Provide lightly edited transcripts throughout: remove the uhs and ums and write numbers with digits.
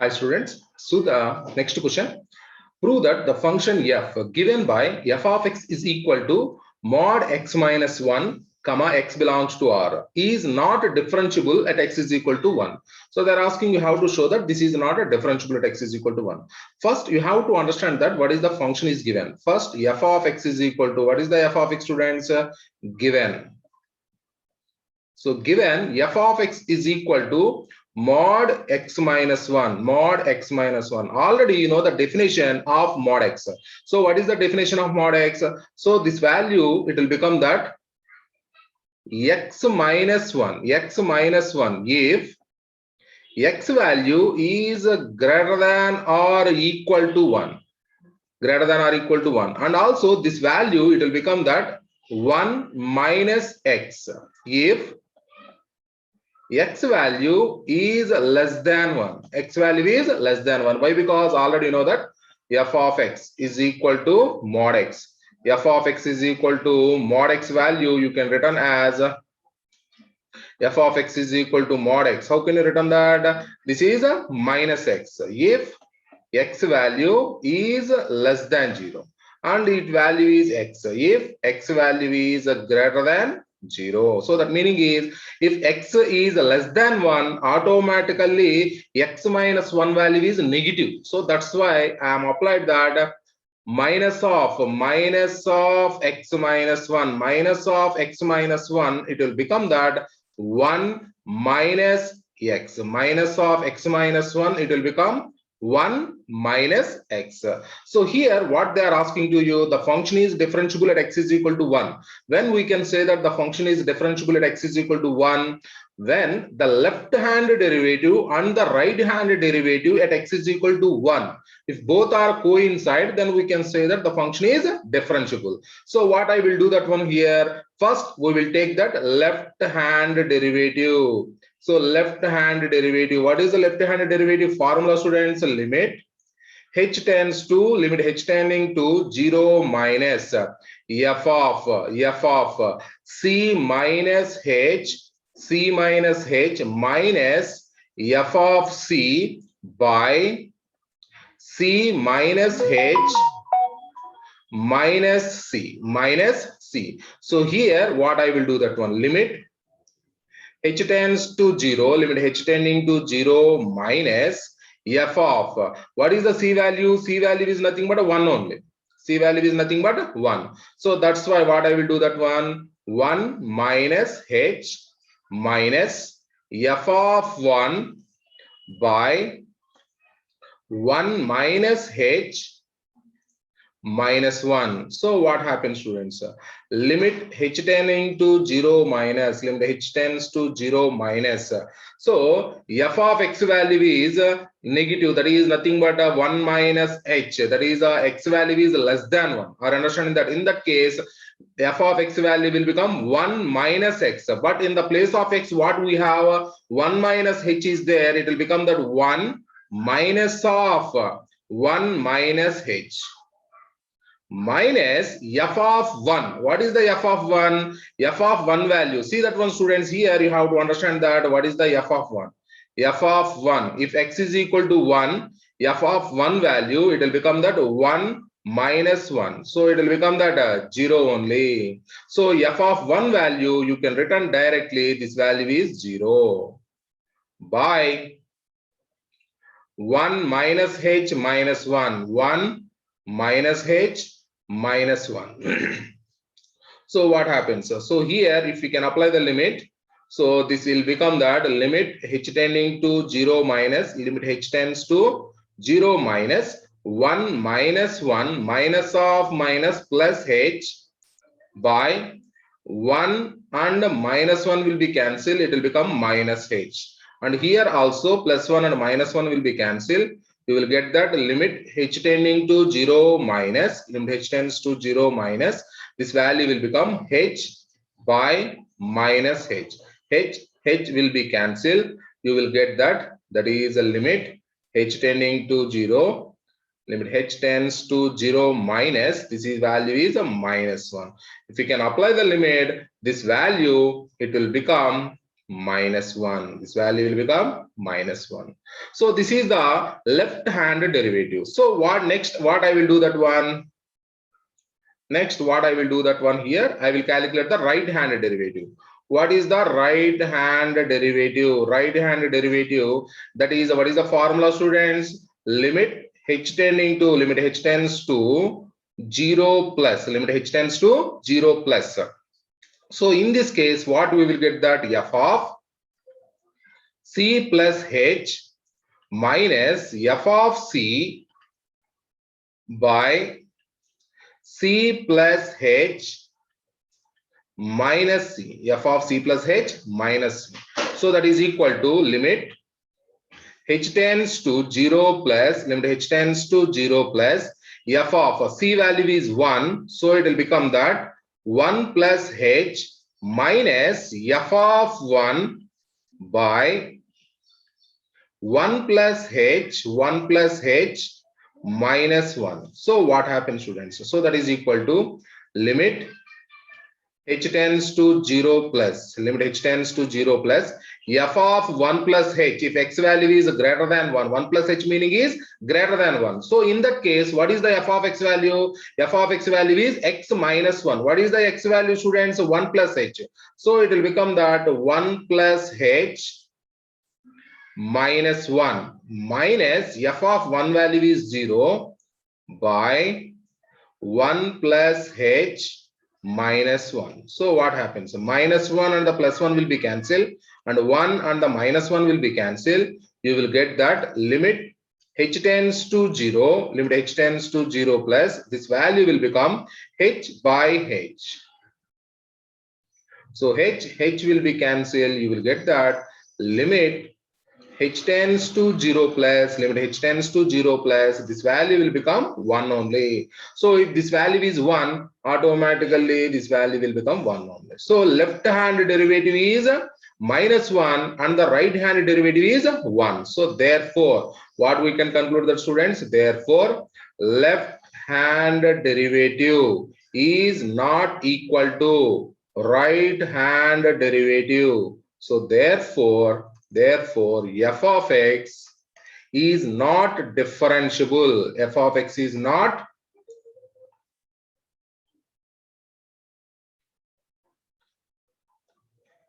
Hi students. So the next question. Prove that the function f given by f of x is equal to mod x minus 1 comma x belongs to R is not differentiable at x is equal to 1. So they're asking you how to show that this is not a differentiable at x is equal to 1. First, you have to understand that what is the function is given. First, f of x is equal to, what is the f of x, students? Given. So given f of x is equal to mod x minus 1, mod x minus 1. Already you know the definition of mod x. So what is the definition of mod x? So this value, it will become that x minus 1 if x value is greater than or equal to 1, greater than or equal to 1, and also this value, it will become that 1 minus x if x value is less than 1. X value is less than 1. Why? Because already you know that f of x is equal to mod x. F of x is equal to mod x value, you can written as f of x is equal to mod x. How can you written that? This is a minus x if x value is less than 0 and its value is x if x value is greater than 0. So that meaning is if x is less than 1, automatically x minus 1 value is negative. So that's why I am applied that minus of x minus 1, minus of x minus 1, it will become that 1 minus x, minus of x minus 1, it will become 1 minus x. So here what they are asking to you, the function is differentiable at x is equal to 1. When we can say that the function is differentiable at x is equal to 1, when the left hand derivative and the right hand derivative at x is equal to 1, if both are coincide, then we can say that the function is differentiable. So what I will do that one here, first we will take that left hand derivative. So left hand derivative, what is the left hand derivative formula, students? Limit h tends to, limit h tending to 0 minus f of c minus h minus f of c by c minus h minus c. So here what I will do that one, limit h tends to 0, limit h tending to 0 minus f of, what is the c value? C value is nothing but a 1 only. C value is nothing but 1. So that's why what I will do that one, 1 minus h minus f of 1 by 1 minus h minus 1. So what happens, students? Limit h tending to 0 minus, limit h tends to 0 minus. So f of x value is negative, that is nothing but 1 minus h, that is x value is less than 1. Are understanding that? In that case, f of x value will become 1 minus x, but in the place of x what we have, 1 minus h is there, it will become that 1 minus of 1 minus h minus f of 1. What is the f of 1? F of 1 value. See that one, students, here you have to understand that what is the f of 1. F of 1. If x is equal to 1, f of 1 value, it will become that 1 minus 1. So it will become that 0 only. So f of 1 value, you can return directly, this value is 0 by 1 minus h minus 1. 1 minus h minus 1. So what happens? So here if we can apply the limit, so this will become that limit h tending to 0 minus, limit h tends to 0 minus 1 minus 1 minus of minus plus h by 1 and minus 1 will be cancelled, it will become minus h, and here also plus 1 and minus 1 will be cancelled. You will get that limit h tending to 0 minus, limit h tends to 0 minus, this value will become h by minus h. H will be cancelled. You will get that is a limit h tending to 0, limit h tends to 0 minus, this is value is a minus 1. If you can apply the limit, this value, it will become minus 1. This value will become minus 1. So this is the left-hand derivative. So what next? What I will do that one? Next, what I will do that one here? I will calculate the right-hand derivative. What is the right-hand derivative? Right-hand derivative, that is, what is the formula, students? Limit h tending to, limit h tends to 0 plus, limit h tends to 0 plus. So in this case, what we will get that f of c plus h minus f of c by c plus h minus c, f of c plus h minus c. So that is equal to limit h tends to 0 plus, limit h tends to 0 plus f of c value is 1. So it will become that 1 plus h minus f of 1 by 1 plus h minus 1. So what happens, students? So that is equal to limit h tends to 0 plus, limit h tends to 0 plus f of 1 plus h. If x value is greater than 1, 1 plus h meaning is greater than 1. So in that case, what is the f of x value? F of x value is x minus 1. What is the x value, students? 1 plus h. So it will become that 1 plus h minus 1 minus f of 1 value is 0 by 1 plus h minus 1. So what happens? Minus 1 and the plus 1 will be cancelled, and 1 and the minus 1 will be cancelled. You will get that limit h tends to 0, limit h tends to 0 plus, this value will become h by h. So h will be cancelled. You will get that limit h tends to 0 plus, limit h tends to 0 plus, this value will become 1 only. So if this value is 1, automatically this value will become 1 only. So left hand derivative is minus 1 and the right hand derivative is 1. So therefore, what we can conclude that, students? Therefore, left hand derivative is not equal to right hand derivative. So therefore f of x is not differentiable. F of x is not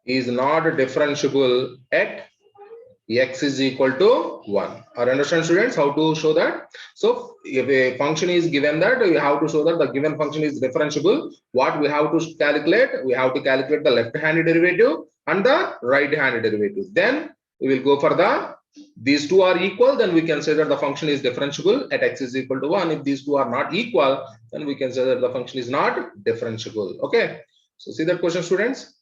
differentiable at x is equal to 1. Or understand, students, how to show that? So if a function is given that, you have to show that the given function is differentiable. What we have to calculate? We have to calculate the left hand derivative and the right hand derivative. Then we will go for the, these two are equal, then we can say that the function is differentiable at x is equal to 1. If these two are not equal, then we can say that the function is not differentiable. Okay, so see that question, students,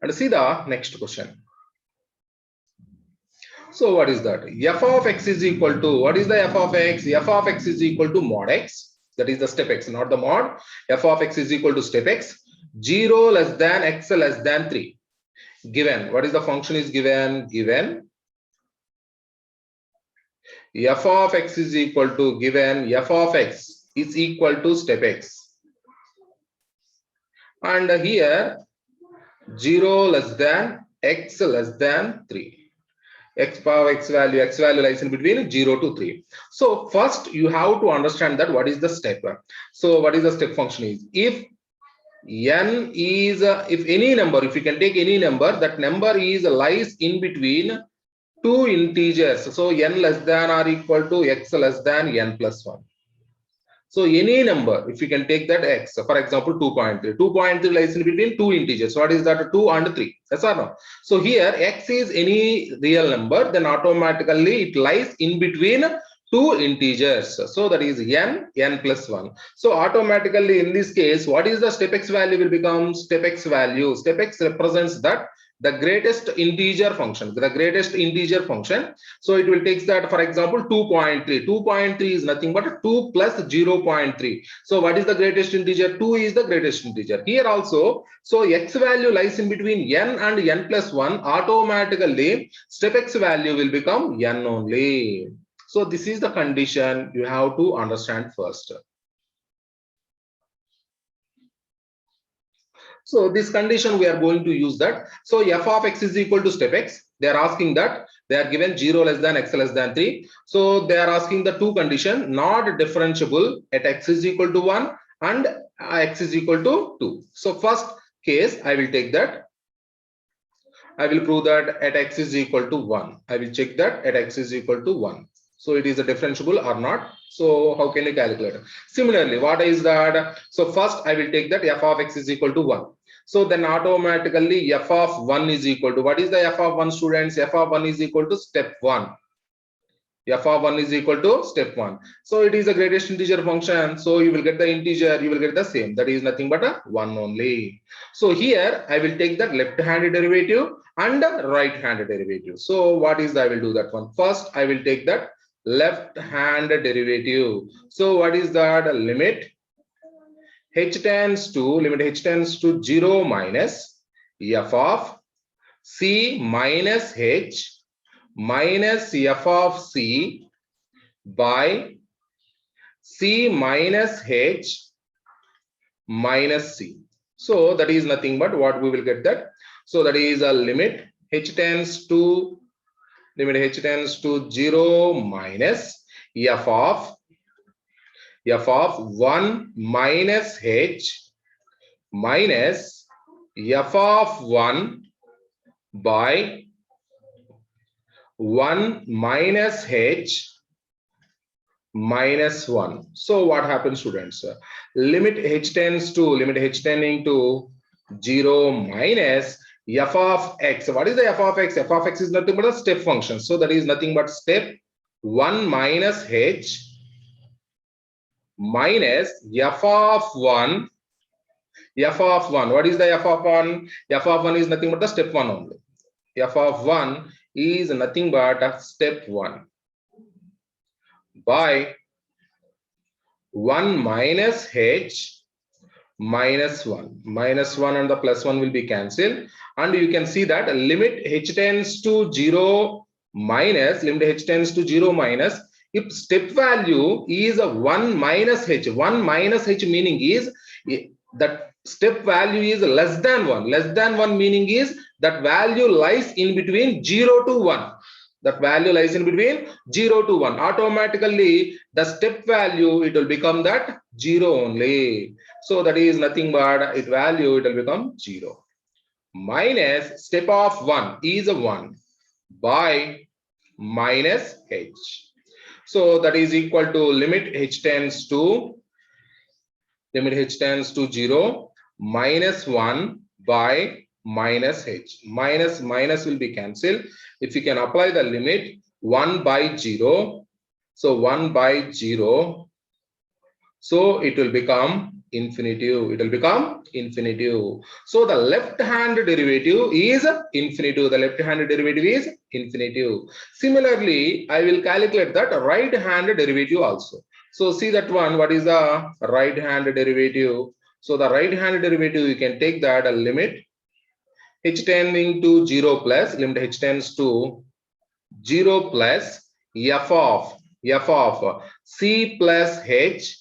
and see the next question. So what is that? F of x is equal to, what is the f of x? F of x is equal to mod x, that is the step x, not the mod. F of x is equal to step x, 0 less than x less than 3. Given, what is the function is given? Given f of x is equal to, given f of x is equal to step x, and here 0 less than x less than 3. X power x value lies in between 0 to 3. So first you have to understand that what is the step. So what is the step function is, if n is if any number, if you can take any number, that number is lies in between two integers, so n less than or equal to x less than n plus 1. So any number, if you can take that x, for example 2.3, 2.3 lies in between two integers. What is that? 2 and 3. Yes or no? So here x is any real number, then automatically it lies in between two integers. So that is n plus 1. So automatically in this case, what is the step x value will become? Step x value. Step x represents that the greatest integer function, so it will take that, for example 2.3 is nothing but 2 plus 0.3. so what is the greatest integer? 2 is the greatest integer here also. So x value lies in between n and n plus 1. Automatically step x value will become n only. So this is the condition you have to understand first. So this condition we are going to use that. So f of x is equal to step x. They are asking that they are given 0 less than x less than 3. So they are asking the two condition not differentiable at x is equal to 1 and x is equal to 2. So first case I will take that. I will prove that at x is equal to 1. I will check that at x is equal to 1. So it is a differentiable or not. So how can you calculate? Similarly, what is that? So first I will take that f of x is equal to 1. So then automatically f of 1 is equal to, what is the f of 1, students? F of 1 is equal to step 1. F of 1 is equal to step 1. So it is a greatest integer function. So you will get the integer, you will get the same. That is nothing but a 1 only. So here I will take the left-hand derivative and right-hand derivative. So what is I will do that one? First I will take that left-hand derivative. So what is that? Limit h tends to 0 minus f of c minus h minus f of c by c minus h minus c. So that is nothing but what we will get that. So that is a limit h tends to 0 minus f of 1 minus h minus f of 1 by 1 minus h minus 1. So what happens, students? Limit h tending to 0 minus f of x. What is the f of x? F of x is nothing but a step function. So that is nothing but step 1 minus h minus f of 1. F of 1. What is the f of 1? F of 1 is nothing but the step 1 only. F of 1 is nothing but a step 1 by 1 minus h minus 1. Minus 1 and the plus 1 will be cancelled. And you can see that limit h tends to 0 minus, if step value is a 1 minus h. 1 minus h meaning is that step value is less than 1. Less than 1 meaning is that value lies in between 0 to 1. That value lies in between 0 to 1. Automatically the step value, it will become that 0 only. So that is nothing but it will become 0 minus step of 1 is a 1 by minus h. So that is equal to limit h tends to 0 minus 1 by minus h. Minus will be cancelled. If you can apply the limit 1 by 0, so 1 by 0, so it will become infinitive. So the left hand derivative is infinitive. Similarly, I will calculate that right hand derivative also. So see that one, what is the right hand derivative? So the right hand derivative, you can take that a limit h tending to 0 plus, limit h tends to 0 plus f of c plus h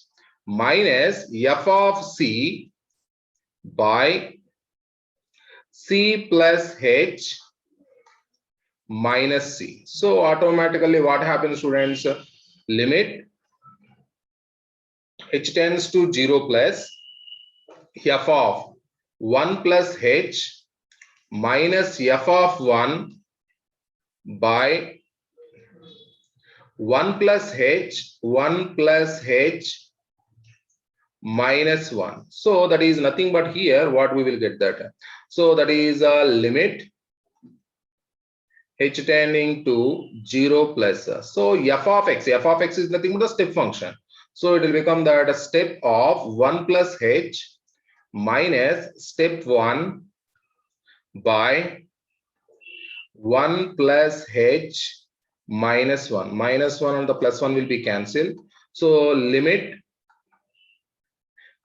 minus f of c by c plus h minus c. So automatically what happens, students? Limit h tends to 0 plus f of 1 plus h minus f of 1 by 1 plus h minus 1. So that is nothing but here what we will get that. So that is a limit h tending to 0 plus. So f of x is nothing but a step function. So it will become that a step of 1 plus h minus step 1 by 1 plus h minus 1. Minus 1 and the plus 1 will be cancelled. So limit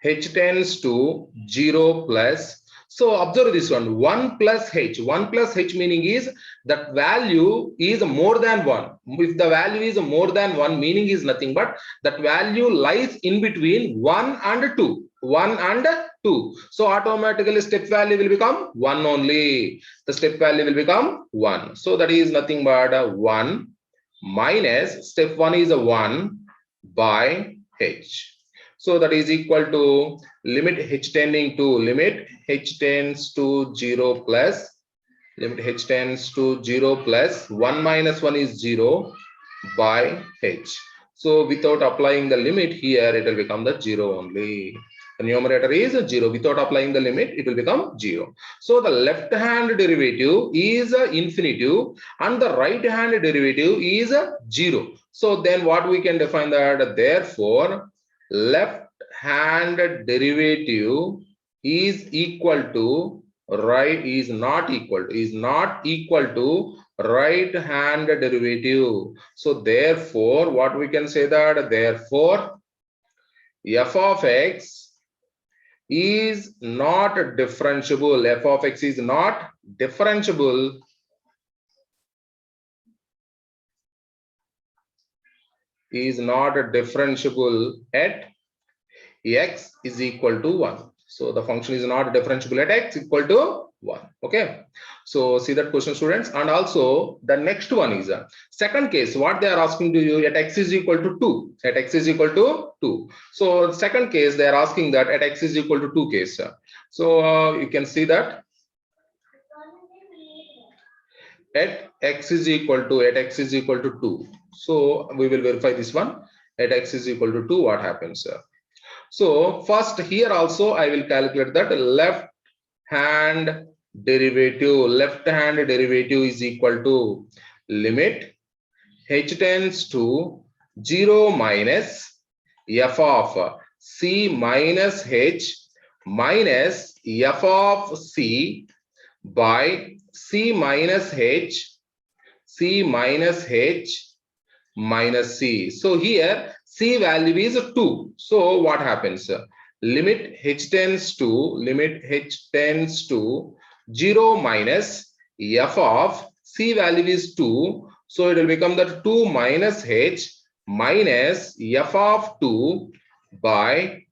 h tends to 0 plus. So observe this one, 1 plus h. 1 plus h meaning is that value is more than 1. If the value is more than 1, meaning is nothing but that value lies in between 1 and 2. 1 and 2. So automatically step value will become 1 only. The step value will become 1. So that is nothing but 1 minus step 1 is a 1 by h. So that is equal to limit h tending to limit h tends to 0 plus limit h tends to 0 plus 1 minus 1 is 0 by h. So without applying the limit here, it will become the 0 only. The numerator is 0. Without applying the limit, it will become 0. So the left hand derivative is infinitive and the right hand derivative is 0. So then what we can define that? Therefore, left hand derivative is equal to right is not equal to right hand derivative. So therefore what we can say that therefore f of x is not differentiable. F of x is not differentiable at x is equal to 1. So the function is not differentiable at x equal to 1. Okay. So see that question, students. And also the next one is a second case. What they are asking to you at x is equal to 2. At x is equal to 2. So second case they are asking that at x is equal to 2 case. So you can see that at x is equal to 2. So we will verify this one. At x is equal to 2, what happens? So first here also I will calculate that left hand derivative. Left hand derivative is equal to limit h tends to 0 minus f of c minus h minus f of c by c minus h minus c. So here c value is 2. So what happens? Limit h tends to 0 minus f of c value is 2. So it will become that 2 minus h minus f of 2 by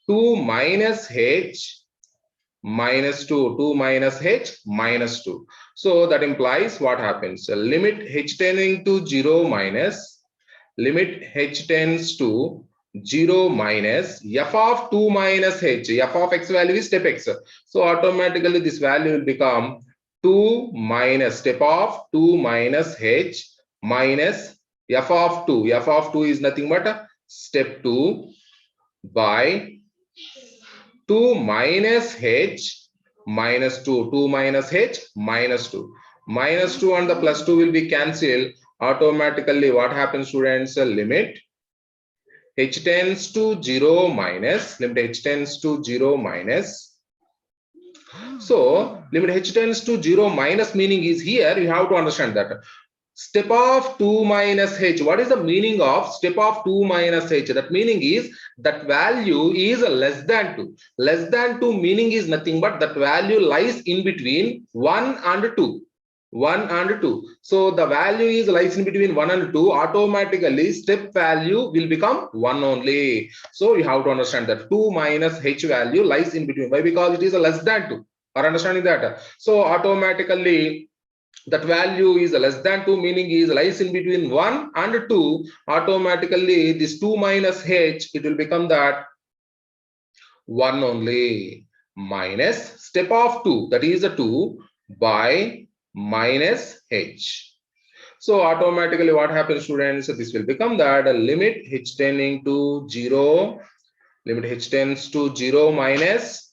2 minus h minus 2, 2 minus h minus 2. So that implies what happens? Limit h tending to 0 minus limit h tends to 0 minus f of 2 minus h. F of x value is step x. So automatically this value will become 2 minus step of 2 minus h minus f of 2. F of 2 is nothing but step 2 by 2 minus h minus 2. 2 minus h minus 2. Minus 2 and the plus 2 will be cancelled. Automatically what happens, students? Limit h tends to 0 minus limit h tends to 0 minus. So limit h tends to 0 minus meaning is here you have to understand that step of 2 minus h. What is the meaning of step of 2 minus h? That meaning is that value is less than 2. Less than 2 meaning is nothing but that value lies in between 1 and 2. 1 and 2. So the value is lies in between 1 and 2. Automatically step value will become 1 only. So you have to understand that 2 minus h value lies in between. Why? Because it is less than 2. Are understanding that? So automatically that value is less than 2 meaning is lies in between 1 and 2. Automatically this 2 minus h it will become that 1 only minus step of 2 that is a 2 by minus h. So automatically what happens, students? This will become that limit h tending to 0 limit h tends to 0 minus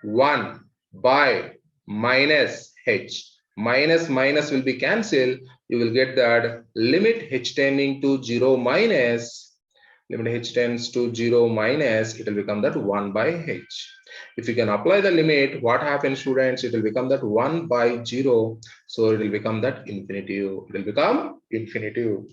1 by minus h. Minus will be cancelled. You will get that limit h tending to 0 minus limit h tends to 0 minus it will become that 1 by h. If you can apply the limit, what happens, students? It will become that 1 by 0. So it will become that infinitive. It will become infinitive.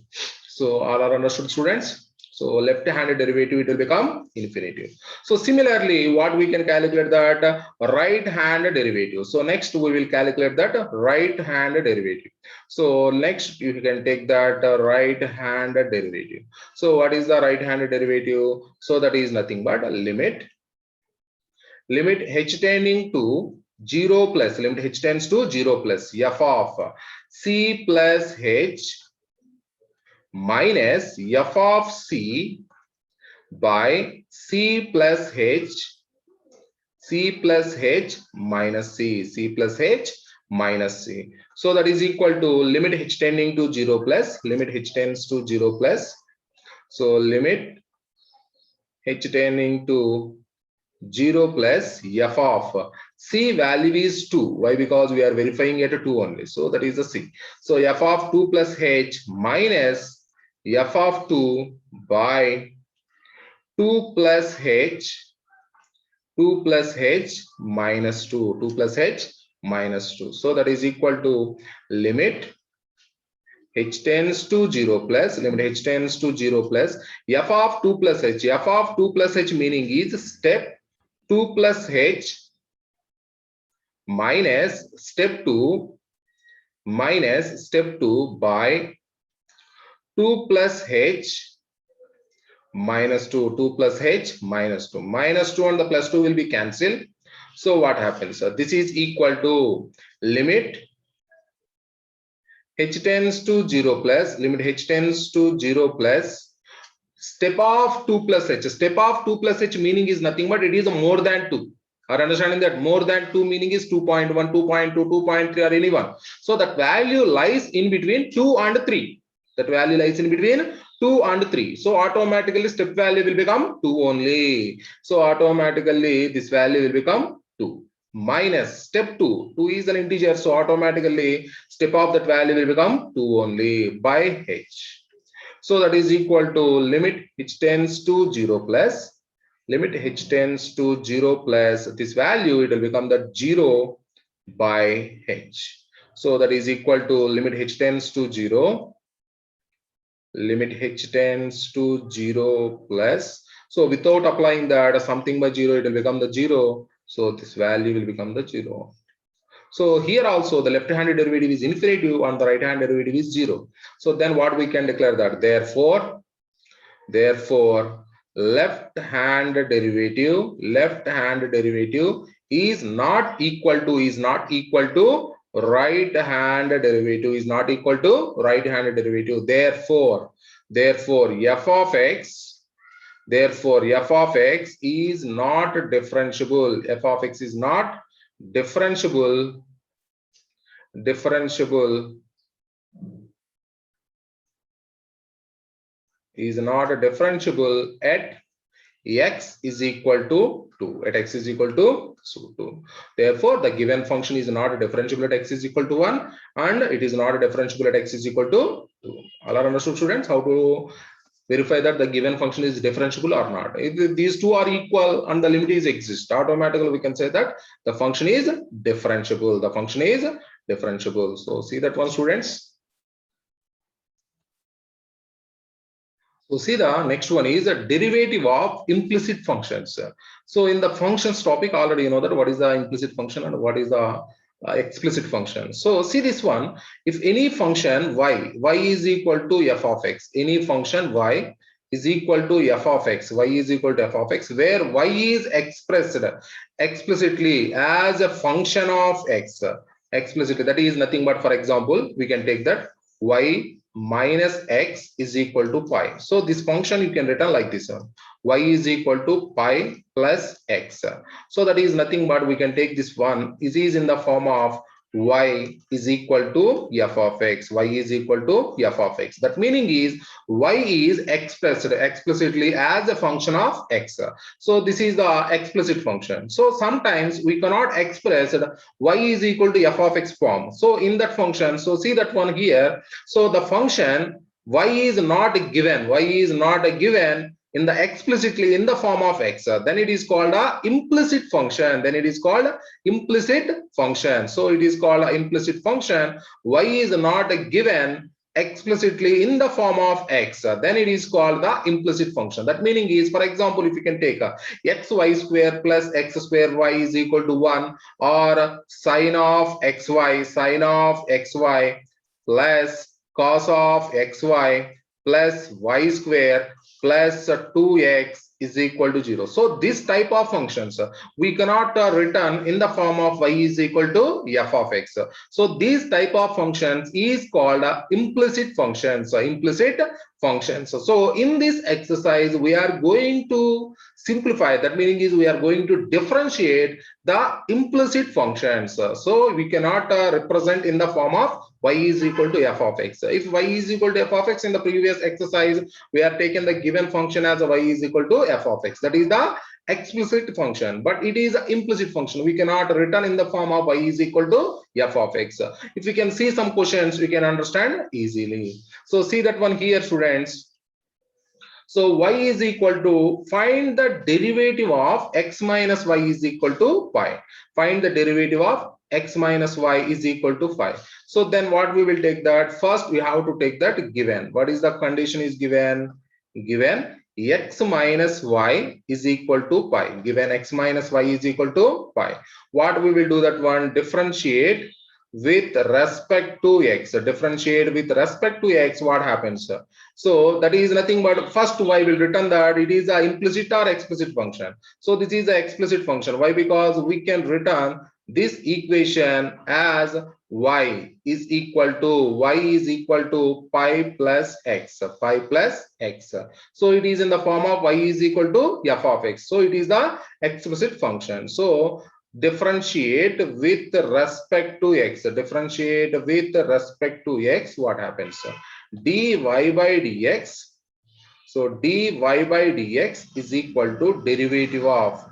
So all are understood, students? So left-hand derivative, it will become infinitive. So similarly, what we can calculate that right-hand derivative. So next we will calculate that right-hand derivative. So next you can take that right-hand derivative. So what is the right-hand derivative? So that is nothing but a limit h tending to 0 plus limit h tends to 0 plus f of c plus h minus f of c by c plus h minus c plus h minus c. So that is equal to limit h tending to 0 plus limit h tends to 0 plus. So limit h tending to 0 plus f of c value is 2. Why? Because we are verifying at 2 only. So that is the c. So f of 2 plus h minus f of 2 by 2 plus h minus 2 plus h minus 2. So that is equal to limit h tends to 0 plus limit h tends to 0 plus f of 2 plus h. F of 2 plus h meaning is step 2 plus h minus step 2 by 2 plus h minus 2 plus h minus 2 and the plus 2 will be cancelled. So what happens? This is equal to limit h tends to 0 plus limit h tends to 0 plus step of 2 plus h. Step of 2 plus h meaning is nothing but it is more than 2. Are understanding that more than 2 meaning is 2.1, 2.2, 2.3 or anyone. So that value lies in between 2 and 3. That value lies in between 2 and 3. So automatically step value will become 2 only. So automatically this value will become 2 minus step 2. 2 is an integer. So automatically step of that value will become 2 only by h. So that is equal to limit h tends to 0 plus limit h tends to 0 plus this value, it will become the 0 by h. So that is equal to limit h tends to 0 limit h tends to 0 plus. So without applying that something by 0, it will become the 0. So this value will become the 0. So here also the left-hand derivative is infinitive and the right-hand derivative is 0. So then what we can declare that therefore left-hand derivative is not equal to right-hand derivative is not equal to right-hand derivative. Therefore f of x is not differentiable. F of x is not differentiable is not differentiable at x is equal to 2. At x is equal to 2. Therefore the given function is not differentiable at x is equal to 1 and it is not differentiable at x is equal to 2. All are understood, students, how to verify that the given function is differentiable or not. If these two are equal and the limit is exist, automatically we can say that the function is differentiable. The function is differentiable. So see that one, students. So see the next one is a derivative of implicit functions. So in the functions topic already you know that what is the implicit function and what is the explicit function. So see this one, if any function y is equal to f of x, any function y is equal to f of x, where y is expressed explicitly as a function of x, explicitly, that is nothing but, for example, we can take that y minus x is equal to pi. So this function you can return like this one, y is equal to pi plus x. So that is nothing but we can take this one, is in the form of y is equal to f of x, y is equal to f of x. That meaning is y is expressed explicitly as a function of x. So this is the explicit function. So sometimes we cannot express y is equal to f of x form. So in that function, so see that one here, so the function y is not given in the explicitly in the form of x, then it is called a implicit function. So it is called a implicit function. Y is not given explicitly in the form of x, then it is called the implicit function. That meaning is, for example, if you can take xy square plus x square y is equal to 1, or sine of xy plus cos of xy plus y square plus 2x is equal to 0. So this type of functions we cannot return in the form of y is equal to f of x. So these type of functions is called implicit functions. So in this exercise we are going to simplify, that meaning is we are going to differentiate the implicit functions. So we cannot represent in the form of y is equal to f of x. If y is equal to f of x, in the previous exercise we have taken the given function as y is equal to f of x. That is the explicit function, but it is an implicit function. We cannot return in the form of y is equal to f of x. If we can see some questions, we can understand easily. So see that one here, students. So y is equal to, find the derivative of x minus y is equal to pi. Find the derivative of x minus y is equal to 5. So then what we will take that, first we have to take that given. What is the condition is given? Given x minus y is equal to pi. Given x minus y is equal to pi. What we will do that one, differentiate with respect to x. Differentiate with respect to x, what happens? So that is nothing but, first y will return that it is an implicit or explicit function. So this is an explicit function. Why? Because we can return this equation as y is equal to pi plus x. Pi plus x. So it is in the form of y is equal to f of x. So it is the explicit function. So differentiate with respect to x. Differentiate with respect to x, what happens? Dy by dx. So dy by dx is equal to derivative of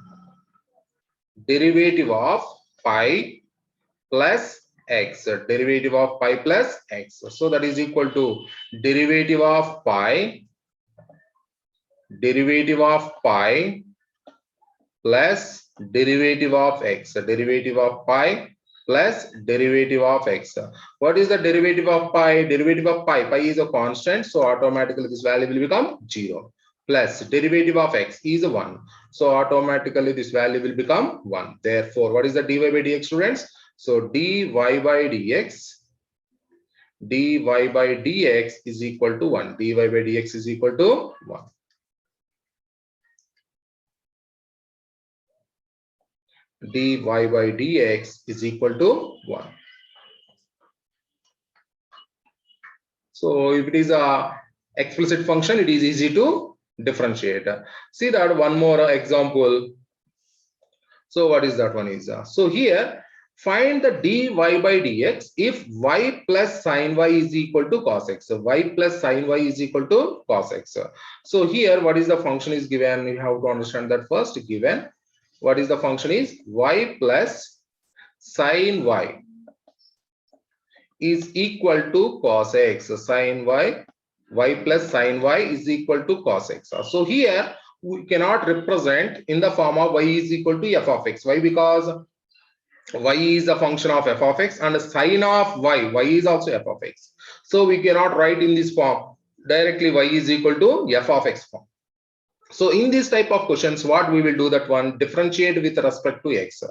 pi plus x. Derivative of pi plus x. So that is equal to derivative of pi plus derivative of x. Derivative of pi plus derivative of x. What is the derivative of pi? Derivative of pi is a constant, so automatically this value will become 0. Plus derivative of x is 1, so automatically this value will become 1. Therefore, what is the dy by dx, students? So dy by dx is equal to 1. Dy by dx is equal to 1. Dy by dx is equal to 1. So if it is a explicit function, it is easy to differentiate. See that one more example. So what is that one is? So here, find the dy by dx if y plus sine y is equal to cos x. So y plus sine y is equal to cos x. So here, what is the function is given? You have to understand that first. Given what is the function is y plus sine y is equal to cos x. Sine y plus sine y is equal to cos x. So here we cannot represent in the form of y is equal to f of x. Why? Because y is a function of f of x and sine of y is also f of x. So we cannot write in this form directly y is equal to f of x form. So in this type of questions, what we will do that one, differentiate with respect to x.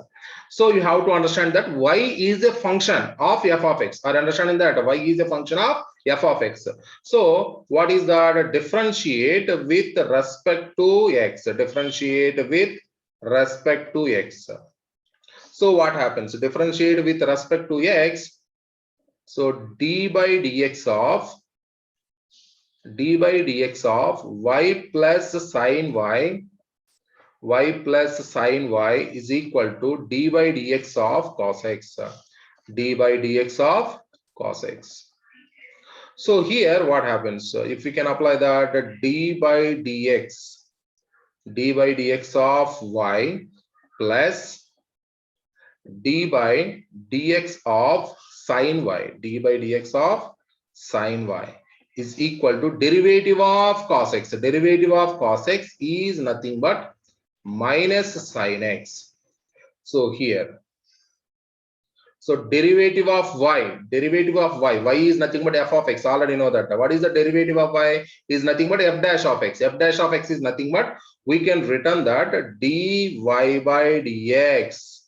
So you have to understand that y is a function of f of x, or understanding that y is a function of f of x. So what is that? Differentiate with respect to x. Differentiate with respect to x. So what happens? Differentiate with respect to x. So d by dx of y plus sine y is equal to d by dx of cos x. D by dx of cos x. So here what happens? If we can apply that, d by dx of y plus d by dx of sine y, is equal to derivative of cos x. Derivative of cos x is nothing but minus sin x. So here, So derivative of y is nothing but f of x. Already know that. What is the derivative of y? Is nothing but f dash of x. F dash of x is nothing but, we can return that dy by dx,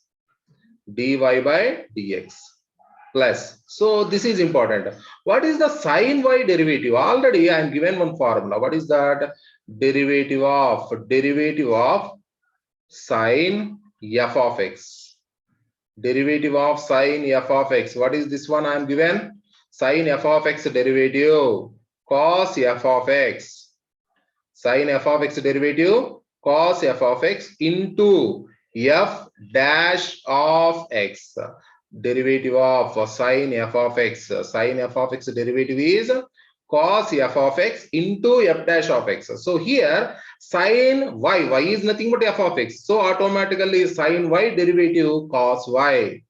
plus. So this is important. What is the sin y derivative? Already I am given one formula. What is that? Derivative of sin f of x. Derivative of sin f of x. What is this one I am given? Sin f of x derivative cos f of x. Sin f of x derivative cos f of x into f dash of x. Derivative of sin f of x. Sin f of x derivative is cos f of x into f dash of x. So here sin y is nothing but f of x. So automatically sin y derivative cos y.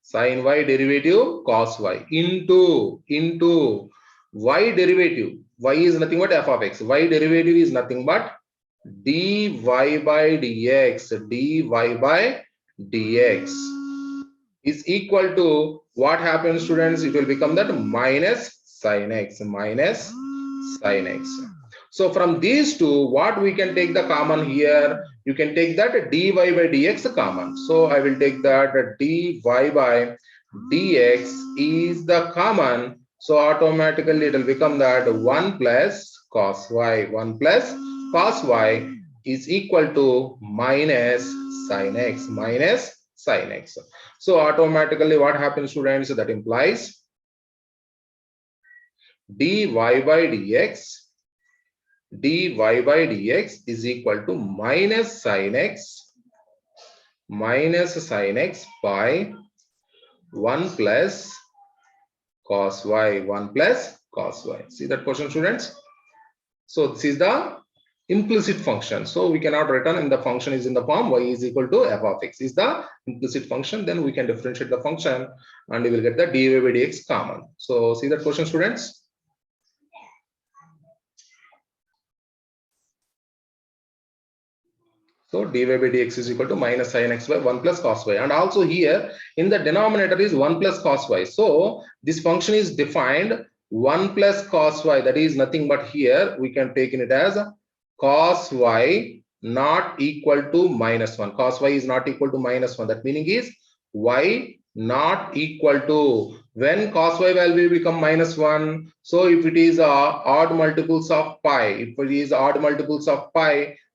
Sin y derivative cos y into y derivative. Y is nothing but f of x. Y derivative is nothing but dy by dx. Dy by dx is equal to what happens, students? It will become that minus sin x. So from these two, what we can take the common here? You can take that dy by dx common. So I will take that dy by dx is the common. So automatically it will become that 1 plus cos y. 1 plus cos y is equal to minus sin x. So automatically what happens, students? That implies dy by dx is equal to minus sin x by 1 plus cos y. 1 plus cos y. See that question, students? So this is the implicit function. So we cannot return in the function is in the form y is equal to f of x is the implicit function. Then we can differentiate the function and we will get the dy by dx common. So see that question, students? So dy by dx is equal to minus sin x by 1 plus cos y. And also here in the denominator is 1 plus cos y. So this function is defined 1 plus cos y. That is nothing but here we can take it as cos y not equal to minus 1. Cos y is not equal to minus 1. That meaning is y not equal to, when cos y value become minus 1. So if it is odd multiples of pi,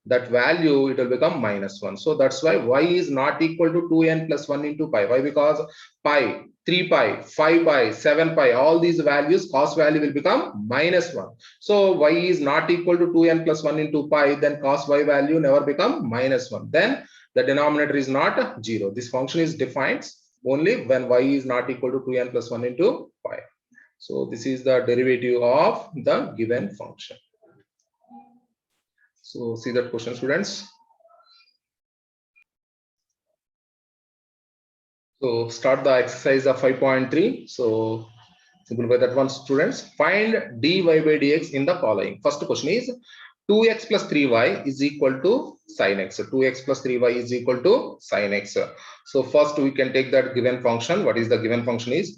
that value it will become minus 1. So that's why y is not equal to 2n plus 1 into pi. Why? Because pi, 3 pi, 5 pi, 7 pi, all these values, cos value will become minus 1. So y is not equal to 2n plus 1 into pi, then cos y value never become minus 1. Then the denominator is not 0. This function is defined only when y is not equal to 2n plus 1 into pi. So this is the derivative of the given function. So see that question, students? So start the exercise of 5.3. So simplify that one, students. Find dy by dx in the following. First question is 2x plus 3y is equal to sin x. 2x plus 3y is equal to sin x. So first we can take that given function. What is the given function is?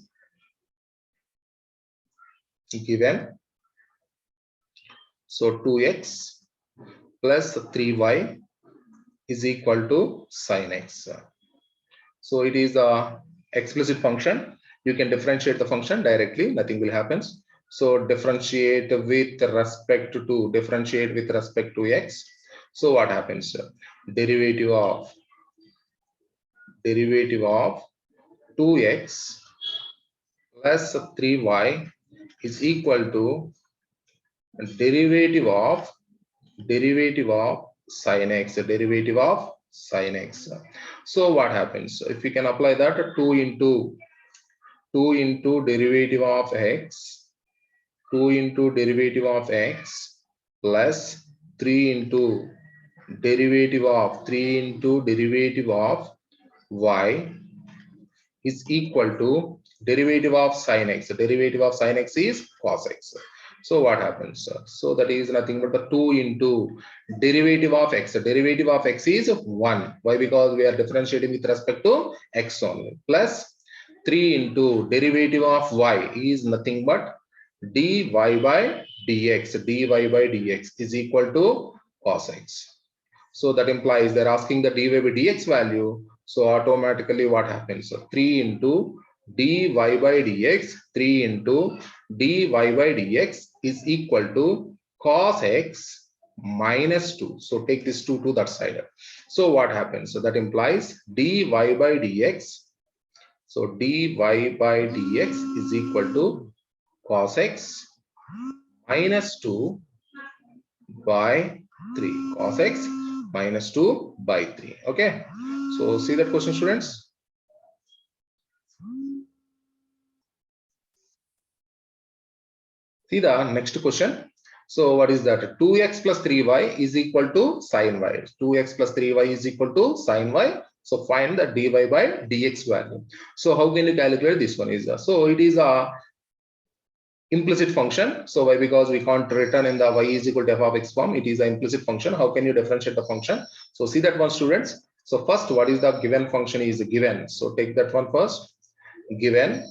Given. So 2x plus 3y is equal to sin x. So it is a explicit function. You can differentiate the function directly, nothing will happen. So differentiate with respect to x. So what happens? Derivative of 2x plus 3y is equal to derivative of sin x. So what happens? If we can apply that, 2 into derivative of x, plus 3 into derivative of y is equal to derivative of sin x. Derivative of sin x is cos x. So what happens? So that is nothing but the 2 into derivative of x. Derivative of x is 1. Why? Because we are differentiating with respect to x only. Plus 3 into derivative of y is nothing but dy by dx. dy by dx is equal to cos x. So that implies they're asking the dy by dx value. So automatically what happens? So 3 into dy by dx, 3 into dy by dx is equal to cos x minus 2. So take this 2 to that side. So what happens? So that implies dy by dx. So dy by dx is equal to cos x minus 2 by 3. Cos x minus 2 by 3. Okay. So see that question, students. See the next question. So what is that? 2x plus 3y is equal to sin y. 2x plus 3y is equal to sin y. So find the dy by dx value. So how can you calculate this one? Is so it is a implicit function. So why? Because we can't return in the y is equal to f of x form. It is an implicit function. How can you differentiate the function? So see that one, students. So first, what is the given function is given. So take that one first. Given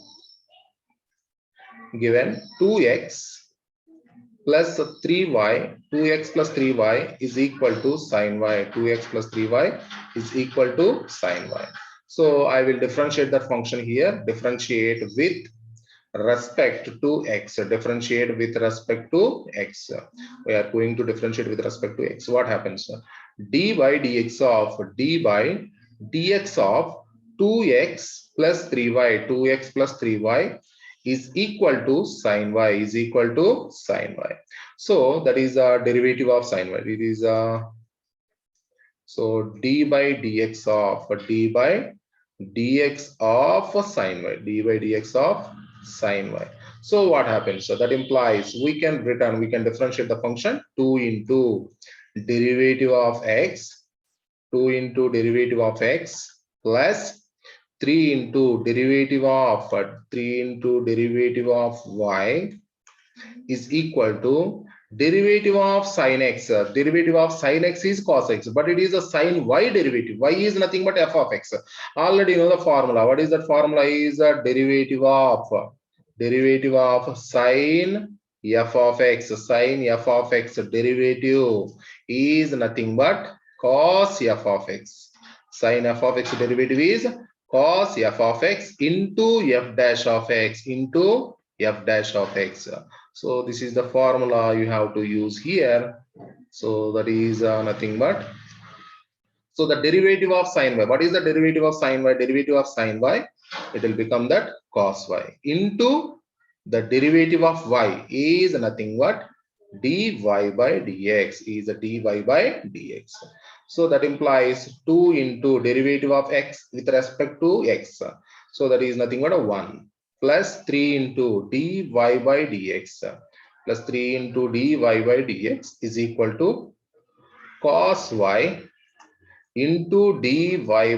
2x plus 3y, 2x plus 3y is equal to sin y. 2x plus 3y is equal to sin y. So I will differentiate that function here. Differentiate with respect to x. Differentiate with respect to x. We are going to differentiate with respect to x. What happens? d by dx of 2x plus 3y, 2x plus 3y is equal to sin y, is equal to sin y. So that is a derivative of sin y. It is a so d by dx of sin y, d by dx of sin y. So what happens? So that implies we can differentiate the function 2 into derivative of x, 2 into derivative of x plus 3 into derivative of y is equal to derivative of sin x. Derivative of sin x is cos x, but it is a sin y derivative. Y is nothing but f of x. Already know the formula. What is that formula? Is a derivative of sin f of x. Sin f of x derivative is nothing but cos f of x. Sin f of x derivative is cos f of x into f dash of x into f dash of x. So this is the formula you have to use here. So that is nothing but, so the derivative of sin y. What is the derivative of sin y? Derivative of sin y, it will become that cos y into the derivative of y is nothing but dy by dx, is a dy by dx. So that implies 2 into derivative of x with respect to x. So that is nothing but a 1 plus 3 into dy by dx plus 3 into dy by dx is equal to cos y into dy by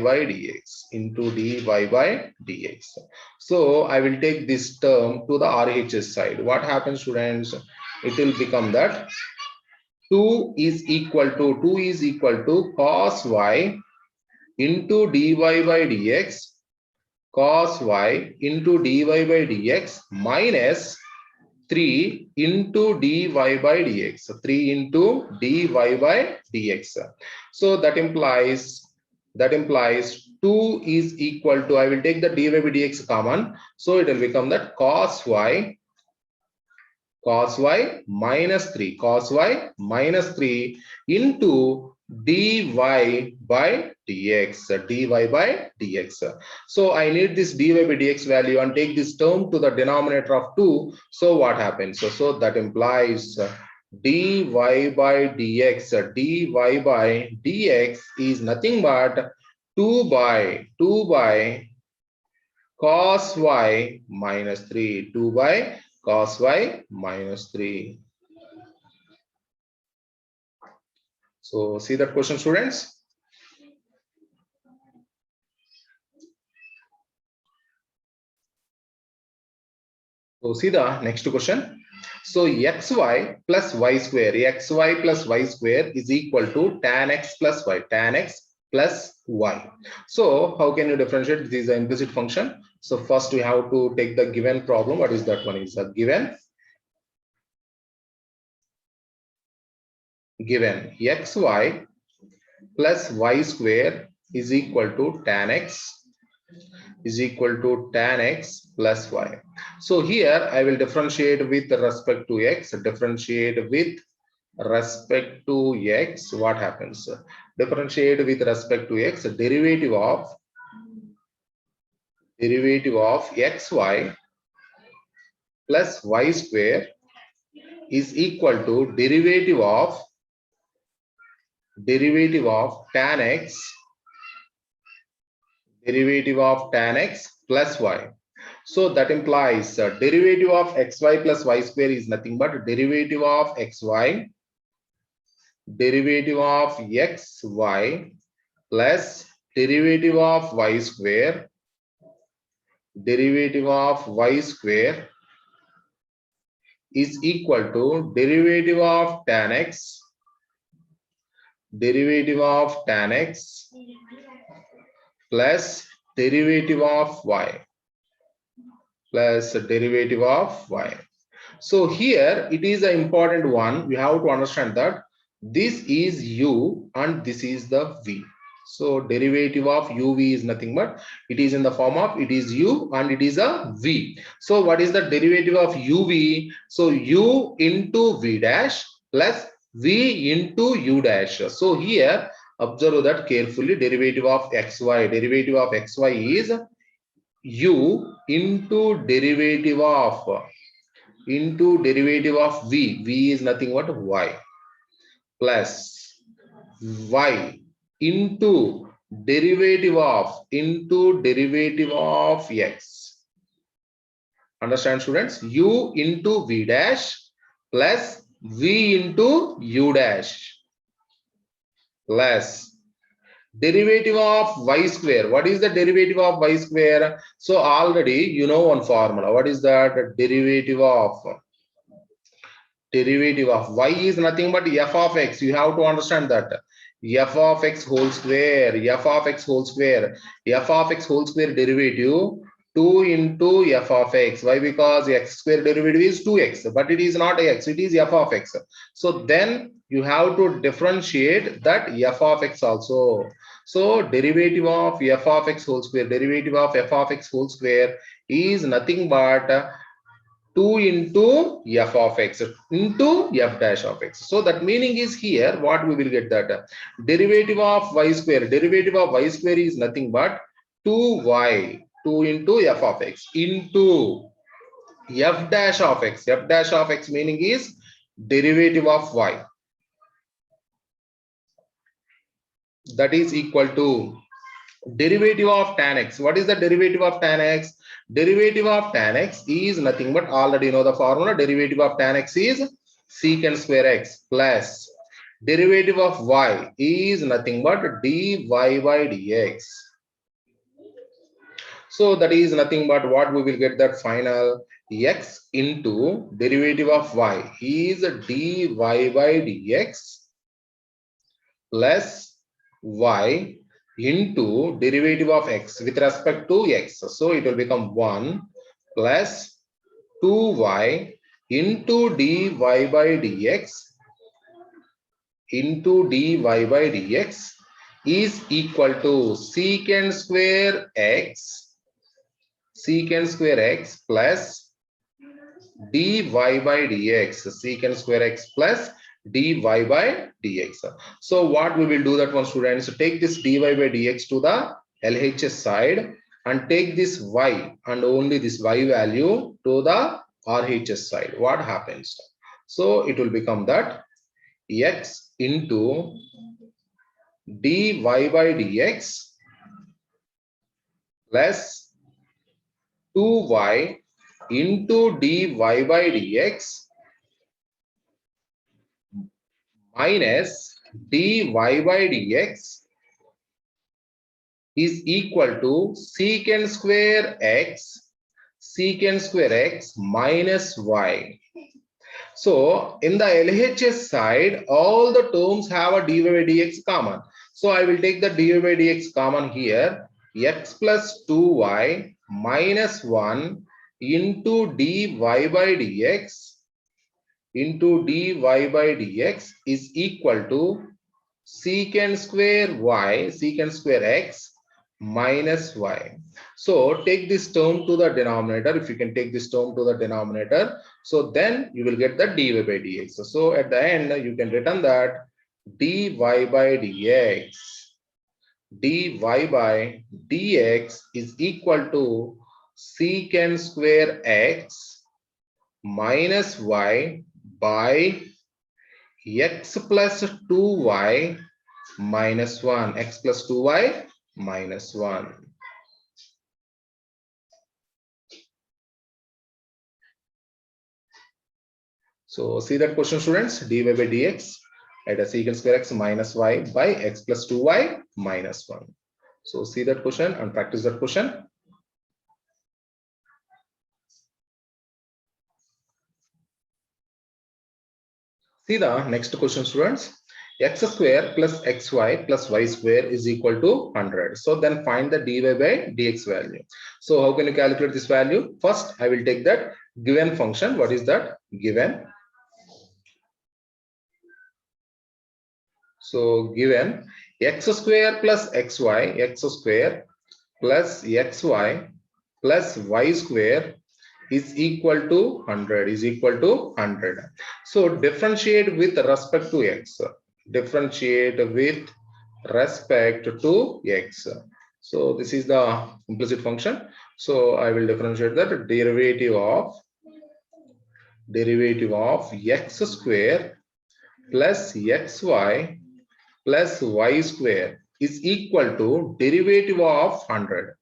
dx So I will take this term to the RHS side. What happens, students? It will become that 2 is equal to cos y into dy by dx, cos y into dy by dx minus 3 into dy by dx, 3 into dy by dx. So that implies 2 is equal to, I will take the dy by dx common, so it will become that cos y minus 3 into dy by dx. So I need this dy by dx value and take this term to the denominator of 2. So what happens? So that implies dy by dx is nothing but 2 by cos y minus 3, 2 by cos y minus 3. So see that question, students. So see the next question. So xy plus y square is equal to tan x plus y. Tan x plus y. So how can you differentiate? This is an implicit function. So first we have to take the given problem. What is that one? Is a given xy plus y square is equal to tan x plus y. So here I will differentiate with respect to x. Differentiate with respect to x. What happens? Differentiate with respect to x. Derivative of xy plus y square is equal to derivative of tan x plus y. So that implies derivative of xy plus y square is nothing but derivative of xy plus derivative of y square is equal to derivative of tan x plus derivative of y. So here it is an important one. We have to understand that this is u and this is the v. So derivative of uv is nothing but it is in the form of it is u and it is a v. So what is the derivative of uv? So u into v dash plus v into u dash. So here observe that carefully. Derivative of xy is u into derivative of v. V is nothing but y plus y into derivative of x. Understand, students? U into v dash plus v into u dash plus derivative of y square. What is the derivative of y square? So already you know one formula. What is that? Derivative of y is nothing but f of x. You have to understand that f of x whole square derivative 2 into f of x. Why? Because x square derivative is 2x, but it is not x, it is f of x. So then you have to differentiate that f of x also. So derivative of f of x whole square is nothing but 2 into f of x into f dash of x. So that meaning is here what we will get, that derivative of y square is nothing but 2y, 2 into f of x into f dash of x. F dash of x meaning is derivative of y. That is equal to derivative of tan x. What is the derivative of tan x? Derivative of tan x is nothing but already you know the formula. Derivative of tan x is secant square x plus derivative of y is nothing but dy by dx. So that is nothing but what we will get, that final x into derivative of y is dy by dx plus y into derivative of x with respect to x. So it will become 1 plus 2y into dy by dx is equal to secant square x plus dy by dx, secant square x plus dy by dx. So what we will do that one, students, take this dy by dx to the LHS side and take this y and only this y value to the RHS side. What happens? So it will become that x into dy by dx plus 2y into dy by dx minus dy by dx is equal to secant square x minus y. So in the LHS side, all the terms have a dy by dx common. So I will take the dy by dx common here. X plus 2y minus 1 into dy by dx is equal to secant square y, secant square x minus y. So take this term to the denominator. If you can take this term to the denominator, so then you will get the dy by dx. So at the end, you can return that dy by dx is equal to secant square x minus y by x plus 2y minus 1, x plus 2y minus 1. So see that question, students, dy by dx at a secant square x minus y by x plus 2y minus 1. So see that question and practice that question. See the next question, students. X square plus xy plus y square is equal to 100. So then find the dy by dx value. So how can you calculate this value? First, I will take that given function. What is that? Given. So given x square plus xy, x square plus xy plus y square is equal to 100, is equal to 100. So differentiate with respect to x. Differentiate with respect to x. So this is the implicit function. So I will differentiate that derivative of x square plus xy plus y square is equal to derivative of 100.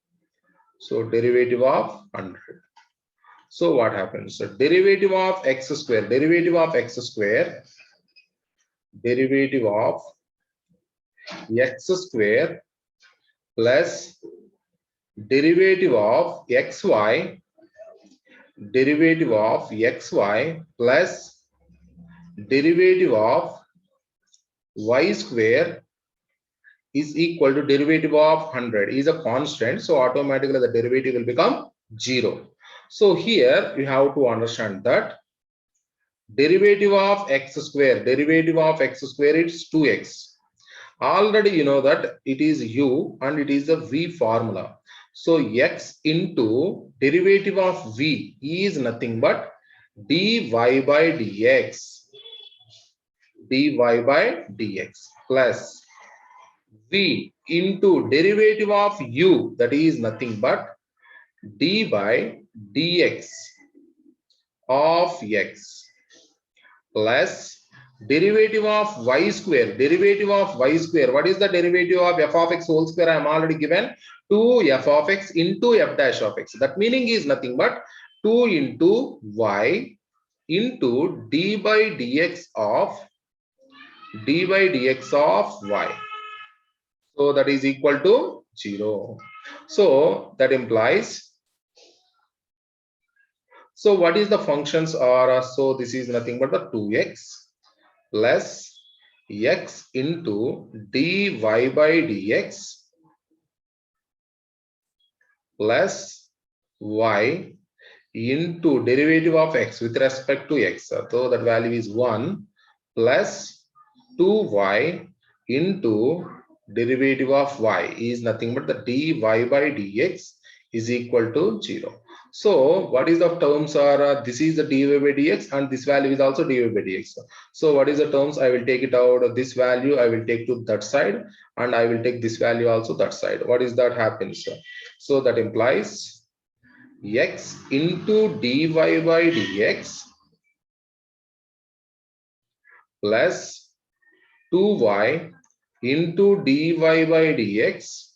So derivative of 100. So what happens? So derivative of x square plus derivative of xy plus derivative of y square is equal to derivative of 100 is a constant. So automatically the derivative will become 0. So here you have to understand that derivative of x square is 2x. Already you know that it is u and it is a v formula. So x into derivative of v is nothing but dy by dx plus v into derivative of u, that is nothing but d by dx of x plus derivative of y square. What is the derivative of f of x whole square? I am already given 2 f of x into f dash of x. That meaning is nothing but 2 into y into d by dx of y. So that is equal to 0. So that implies, so what is the functions are, so this is nothing but the 2x plus x into dy by dx plus y into derivative of x with respect to x. So that value is 1 plus 2y into derivative of y is nothing but the dy by dx is equal to 0. So what is the terms are, this is the dy by dx and this value is also dy by dx. So what is the terms? I will take it out, this value I will take to that side and I will take this value also that side. What is that happens? So that implies x into dy by dx plus 2y into dy by dx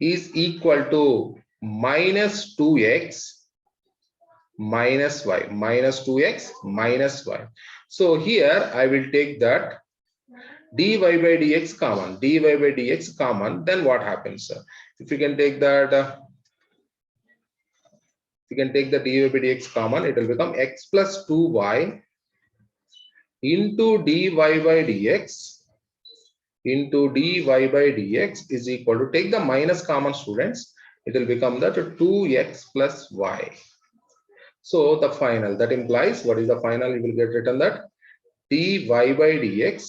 is equal to minus 2x minus y, minus 2x minus y. So here I will take that dy by dx common, then what happens? If you can take that, you can take the dy by dx common, it will become x plus 2y into dy by dx into dy by dx is equal to, take the minus common, students, it will become that 2x plus y. So the final, that implies, what is the final? You will get written that dy by dx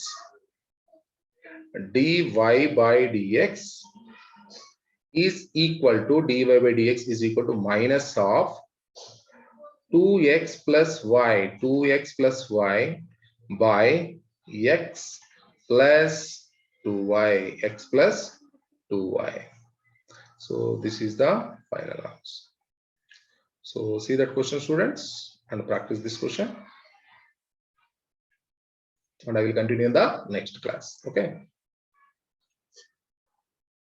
is equal to, dy by dx is equal to minus of 2x plus y by x plus 2y, x plus 2y. So this is the final answer. So see that question, students, and practice this question. And I will continue in the next class. Okay.